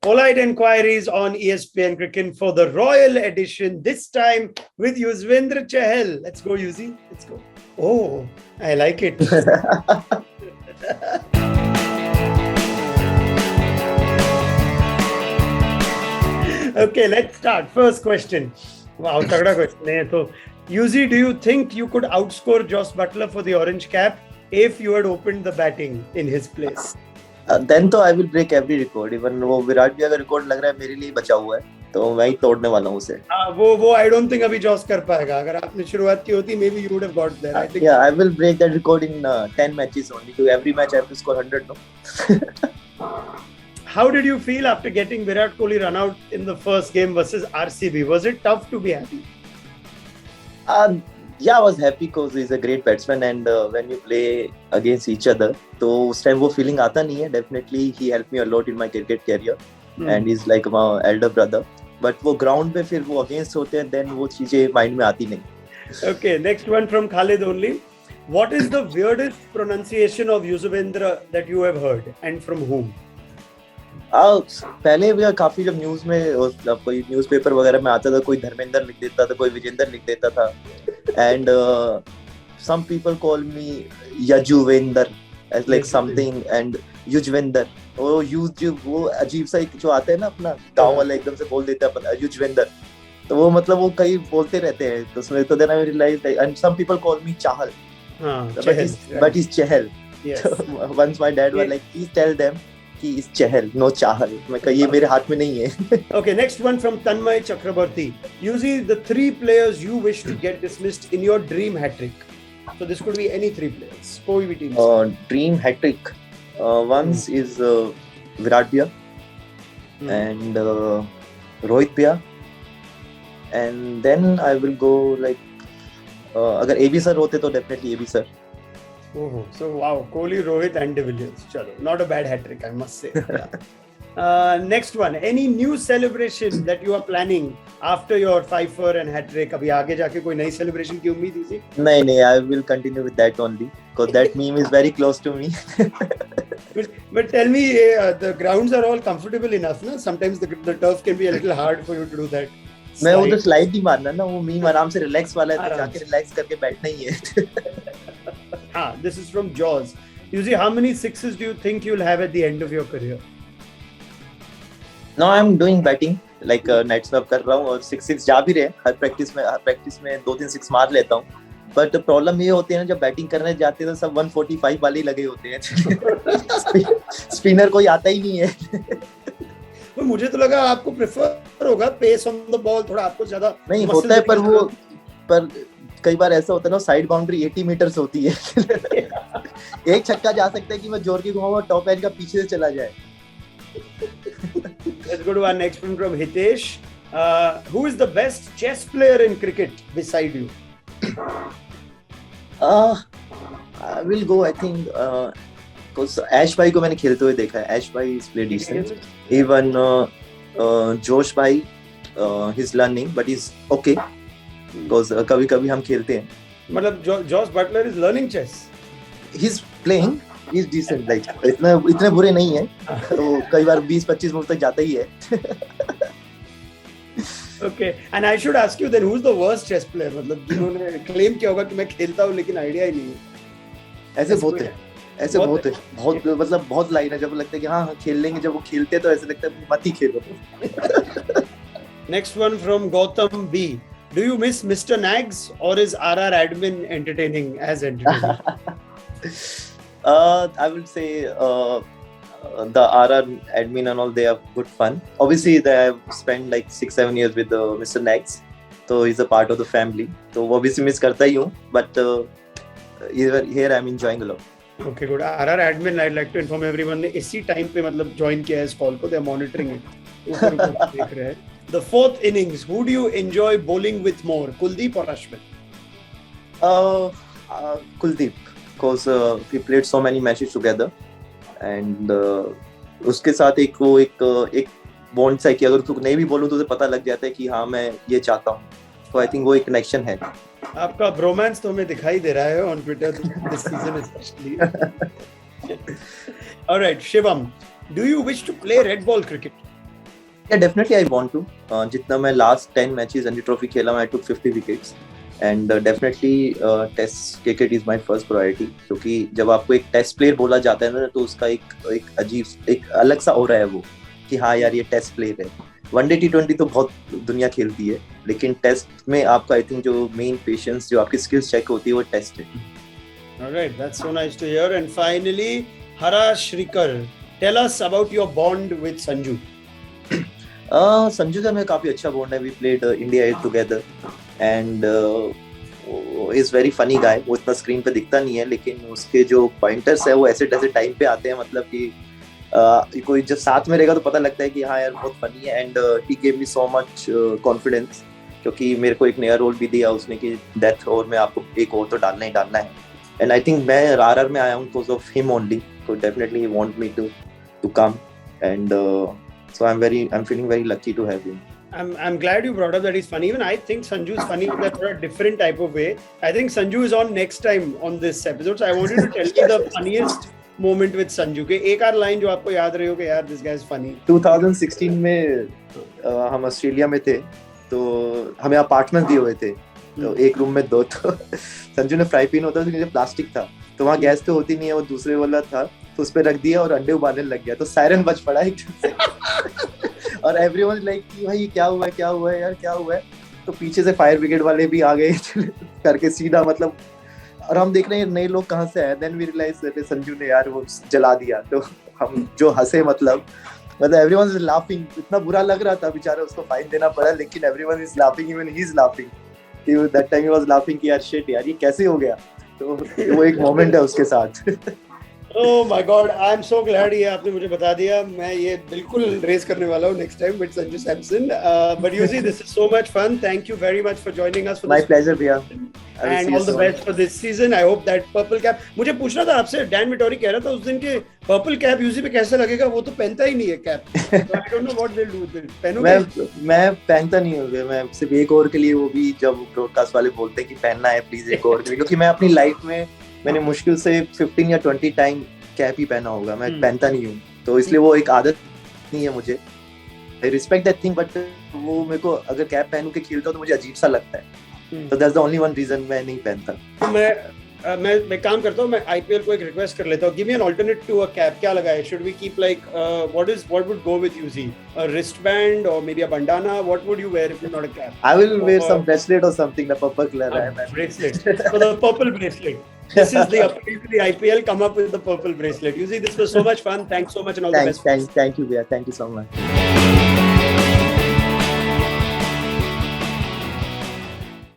Polite inquiries on ESPN Cricket for the Royal Edition, this time with Yuzvendra Chahal. Let's go, Yuzi. Let's go. Oh, I like it. Okay, let's start. First question. Wow, tagda question hai. So, Yuzi, do you think you could outscore Jos Buttler for the orange cap if you had opened the batting in his place? Then तो I will break every record. Even वो विराट भी अगर record लग रहा है मेरे लिए बचा हुआ है तो मैं ही तोड़ने वाला हूँ उसे. वो I don't think अभी जॉस कर पाएगा. अगर आपने शुरुआत की होती, maybe you would have got there. I think. Yeah, I will break that record in 10 matches only. To every match I have to score 100. No. How did you feel after getting Virat Kohli run out in the first game versus RCB? Was it tough to be happy? Yeah, I was happy because he's a great batsman and when you play against each other, तो उस time वो feeling आता नहीं है. Definitely he helped me a lot in my cricket career and he's like my elder brother. But वो ground पे फिर वो against होते हैं, then वो चीजें mind में आती नहीं. Okay, next one from Khalid only. What is the weirdest pronunciation of Yuzvendra that you have heard and from whom? पहले भी काफी जब न्यूज में कोई न्यूज़पेपर वगैरह में आता था, कोई धर्मेंद्र लिख देता था, कोई विजेंद्र लिख देता था and some people call me Yuzvendra as like something and Yuzvendra. वो अजीब सा एक जो आता है ना अपना गांव वाला एकदम से बोल देता है युजवेंद्र, तो वो मतलब वो कई बोलते रहते हैं तो उसमें तो then I realized and some people call me Chahal but he's Chahal. Once my dad was like please tell them कि इस चहल नो चाहल. मैं कहा ये मेरे हाथ में नहीं है. Okay, next one from Tanmay Chakrabarti. Usually the 3 players you wish to get dismissed in your dream hat trick. So this could be any 3 players. कोई भी team. Dream hat trick. Once is Virat Bhaiya and Rohit Bhaiya and then I will go like अगर AB sir होते तो definitely AB sir. Oh, so wow, Kohli, Rohit and De Villiers. Chalo, not a bad hat trick, I must say. Next one, any new celebration that you are planning after your fifer and hat trick? अभी आगे जाके कोई नई celebration की उम्मीद है? नहीं, I will continue with that only because that meme is very close to me. But tell me, the grounds are all comfortable enough, na? Sometimes the turf can be a little hard for you to do that. मैं उधर slide नहीं मारना ना, वो meme आराम से relax वाला है, तो जाके रिलैक्स करके बैठना ही है. This is from Jaws. Usually, how many sixes do you think you'll have at the end of your career? Now I'm doing batting, like net swap कर रहा हूँ और 6 जा भी रहे हैं. हर प्रैक्टिस में 2-3 6 मार लेता हूँ. बट प्रॉब्लम ये होती है ना, जब बैटिंग करने जाते हैं तो सब 145 वाले ही लगे होते हैं. स्पिनर कोई आता ही नहीं है. तो मुझे तो लगा आपको प्रेफर होगा पेस ऑन द बॉल, थोड़ा आपको ज्यादा नहीं होता है, पर कई बार ऐसा होता है ना, साइड बाउंड्री 80 मीटर्स होती है. एक छक्का जा सकता है कि मैं जोर के घुमाऊं और टॉप एज का पीछे से चला जाए. Let's go to our next one from Hitesh. Who is the best chess player in cricket beside you? I will go, I think because Ash भाई को मैंने खेलते हुए देखा है. Ash भाई is play decent. Even Josh भाई he's learning but he's okay. Because कभी-कभी हम खेलते हैं. मतलब Josh Buttler is learning chess. He's playing. He's decent. Like इतने बुरे नहीं है. तो कई बार 20-25 मूव तक जाता ही है. Okay, and I should ask you then, who's the worst chess player? मतलब जिन्होंने claim किया होगा कि मैं खेलता हूँ लेकिन आइडिया ही नहीं है. ऐसे बहुत है. बहुत मतलब बहुत लाइन है. जब लगता है कि हाँ खेल लेंगे, जब वो खेलते तो ऐसे लगता है मत ही खेलो. Next one from Gautam B. Do you miss Mr. Nags or is RR admin entertaining as entertaining? I would say the RR admin and all, they have good fun. Obviously, they have spent like 6-7 years with Mr. Nags, so he's a part of the family. So obviously miss करता ही हूँ, but here I'm enjoying a lot. Okay, good. RR admin, I'd like to inform everyone ने इसी time पे मतलब join किया है इस call को. They are monitoring it. ऊपर देख रहे हैं. The 4th innings, who do you enjoy bowling with more, Kuldeep or Ashwin? Kuldeep, because we played so many matches together, and उसके साथ एक बॉन्ड सा है कि अगर तू नहीं भी बोलूं तो उसे पता लग जाता है कि हाँ मैं ये चाहता हूँ. तो आई थिंक वो एक कनेक्शन है. आपका ब्रोमांस तो हमें दिखाई दे रहा है on Twitter this season especially. All right, Shivam, do you wish to play red ball cricket? Yeah, definitely I want to. जितना मैं last 10 matches रणजी ट्रॉफी खेला मैं I took 50 wickets and definitely test cricket is my first priority क्योंकि जब आपको एक test player बोला जाता है ना तो उसका एक अजीब एक अलग सा हो रहा है वो कि हाँ यार ये टेस्ट प्लेयर है. वनडे T20 तो बहुत दुनिया खेलती है लेकिन टेस्ट में आपका आई थिंक जो मेन पेशेंस जो आपकी स्किल्स चेक होती है वो टेस्ट है. Alright, that's so nice to hear. And finally, Harash Shrikar, tell us about your bond with Sanju. Sanju का मैं काफी अच्छा बॉन्ड है. We played India A together and is very funny guy. वो इतना स्क्रीन पे दिखता नहीं है लेकिन उसके जो पॉइंटर्स है वो ऐसे टाइम पे आते हैं मतलब कि कोई जब साथ में रहेगा तो पता लगता है कि हाँ यार बहुत फनी है. And he gave me so much confidence क्योंकि मेरे को एक नया रोल भी दिया उसने कि डेथ ओवर में आपको एक ओवर तो डालना ही डालना है. एंड आई थिंक मैं आरआर में आया हूँ because of him only. So definitely he want me to come and so I'm feeling very lucky to have him. I'm glad you brought up that he's funny. Even I think Sanju is funny in a different type of way. I think Sanju is on next time on this episode. So I want you to tell me the funniest moment with Sanju. के एक आध line जो आपको याद रहे हो कि यार this guy is funny. 2016 में हम ऑस्ट्रेलिया में थे तो हमें अपार्टमेंट दिए हुए थे तो एक रूम में दो. तो संजू ने फ्राई पैन होता था प्लास्टिक था तो वहाँ गैस तो होती नहीं है वो दूसरे वाला था तो उस पर रख दिया और अंडे उबालने लग गया तो सायरन बज पड़ा एकदम से. और एवरीवन लाइक कि भाई क्या हुआ है यार क्या हुआ है. तो पीछे से फायर ब्रिगेड वाले भी आ गए करके सीधा मतलब. और हम देख रहे हैं नए लोग कहाँ से आए. देन वी रियलाइज संजू ने यार वो जला दिया. तो हम जो हंसे मतलब एवरीवन इज लाफिंग. इतना बुरा लग रहा था बेचारा उसको फाइन देना पड़ा लेकिन everyone is laughing even he is laughing. That time he was laughing कि यार शिट यार ये कैसे हो गया. तो वो एक मोमेंट है उसके साथ. Oh my God, I'm so glad ये आपने मुझे बता दिया. मैं ये बिल्कुल रेस करने वाला हूँ next time with Sanju Samson. But you see, this is so much fun. Thank you very much for joining us. My pleasure, भैया. And all the best for this season. I hope that purple cap. मुझे पूछना था आपसे. Dan Vettori कह रहा था उस दिन के purple cap यूजी पे कैसा लगेगा. वो तो पहनता ही नहीं है cap. So I don't know what they'll do with it. पहनोगे? मैं पहनता नहीं हूँ. मैं सिर्फ एक ओवर के लिए वो भी जब ब्रॉडकास्ट वाले बोलते हैं कि पहनना है प्लीज एक ओवर के लिए क्योंकि मैं अपनी लाइफ में मैंने मुश्किल से 15 या 20 टाइम कैप ही पहना होगा. मैं पहनता नहीं हूँ तो इसलिए वो एक आदत नहीं है मुझे. I respect that thing but वो मेरे को अगर कैप पहन के खेलता हूँ तो मुझे अजीब सा लगता है. तो that's the only one reason मैं नहीं पहनता. तो मैं काम करता हूँ. मैं आईपीएल को एक रिक्वेस्ट कर लेता हूँ. Give me an alternate to a cap. क्या लगाए? Should we keep like what would go with UG? A wristband और may be a bandana? What would you wear if not a cap? I will wear some bracelet और something. The purple colour है bracelet. So the purple bracelet. This is the appeal to the IPL. Come up with the purple bracelet. You see, this was so much fun. Thanks so much and all the best. Thank you, Bhaiya. Thank you so much.